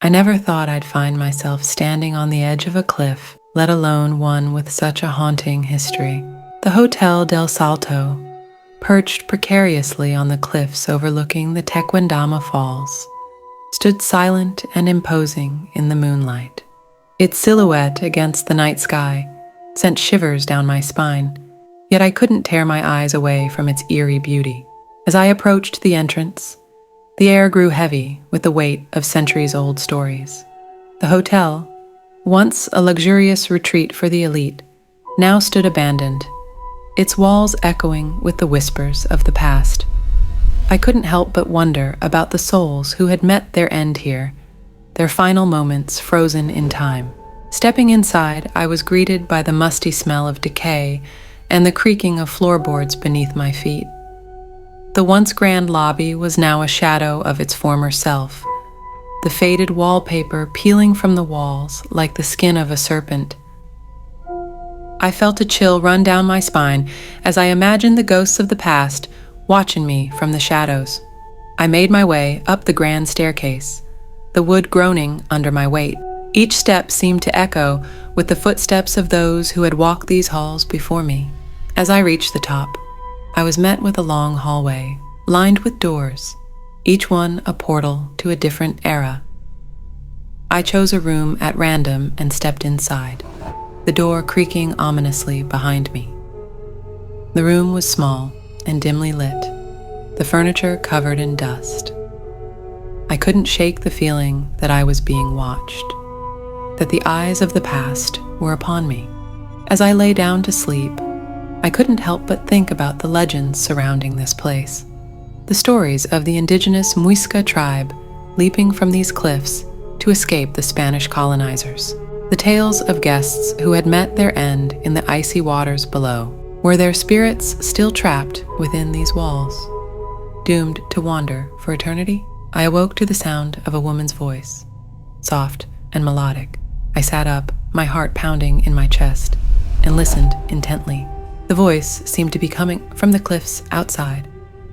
I never thought I'd find myself standing on the edge of a cliff, let alone one with such a haunting history. The Hotel Del Salto, perched precariously on the cliffs overlooking the Tequendama Falls, stood silent and imposing in the moonlight. Its silhouette against the night sky sent shivers down my spine, yet I couldn't tear my eyes away from its eerie beauty. As I approached the entrance, the air grew heavy with the weight of centuries-old stories. The hotel, once a luxurious retreat for the elite, now stood abandoned, its walls echoing with the whispers of the past. I couldn't help but wonder about the souls who had met their end here, their final moments frozen in time. Stepping inside, I was greeted by the musty smell of decay and the creaking of floorboards beneath my feet. The once grand lobby was now a shadow of its former self, the faded wallpaper peeling from the walls like the skin of a serpent. I felt a chill run down my spine as I imagined the ghosts of the past watching me from the shadows. I made my way up the grand staircase, the wood groaning under my weight. Each step seemed to echo with the footsteps of those who had walked these halls before me. As I reached the top, I was met with a long hallway, lined with doors, each one a portal to a different era. I chose a room at random and stepped inside, the door creaking ominously behind me. The room was small and dimly lit, the furniture covered in dust. I couldn't shake the feeling that I was being watched, that the eyes of the past were upon me. As I lay down to sleep, I couldn't help but think about the legends surrounding this place, the stories of the Indigenous Muisca tribe leaping from these cliffs to escape the Spanish colonizers, the tales of guests who had met their end in the icy waters below. Were their spirits still trapped within these walls, doomed to wander for eternity? I awoke to the sound of a woman's voice, soft and melodic. I sat up, my heart pounding in my chest, and listened intently. The voice seemed to be coming from the cliffs outside,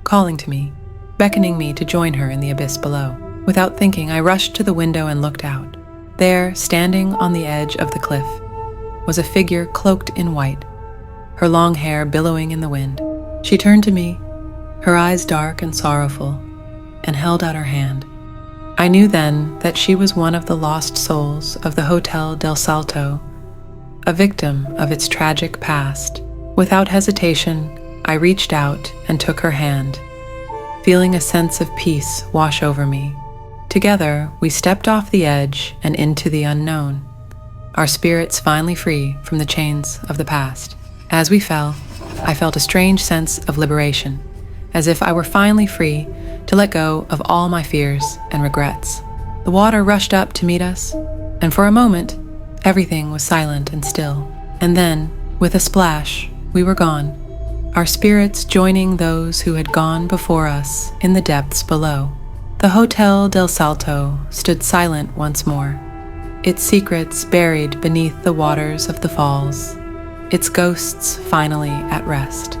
calling to me, beckoning me to join her in the abyss below. Without thinking, I rushed to the window and looked out. There, standing on the edge of the cliff, was a figure cloaked in white, her long hair billowing in the wind. She turned to me, her eyes dark and sorrowful, and held out her hand. I knew then that she was one of the lost souls of the Hotel Del Salto, a victim of its tragic past. Without hesitation, I reached out and took her hand, feeling a sense of peace wash over me. Together, we stepped off the edge and into the unknown, our spirits finally free from the chains of the past. As we fell, I felt a strange sense of liberation, as if I were finally free to let go of all my fears and regrets. The water rushed up to meet us, and for a moment, everything was silent and still. And then, with a splash, we were gone, our spirits joining those who had gone before us in the depths below. The Hotel Del Salto stood silent once more, its secrets buried beneath the waters of the falls, its ghosts finally at rest.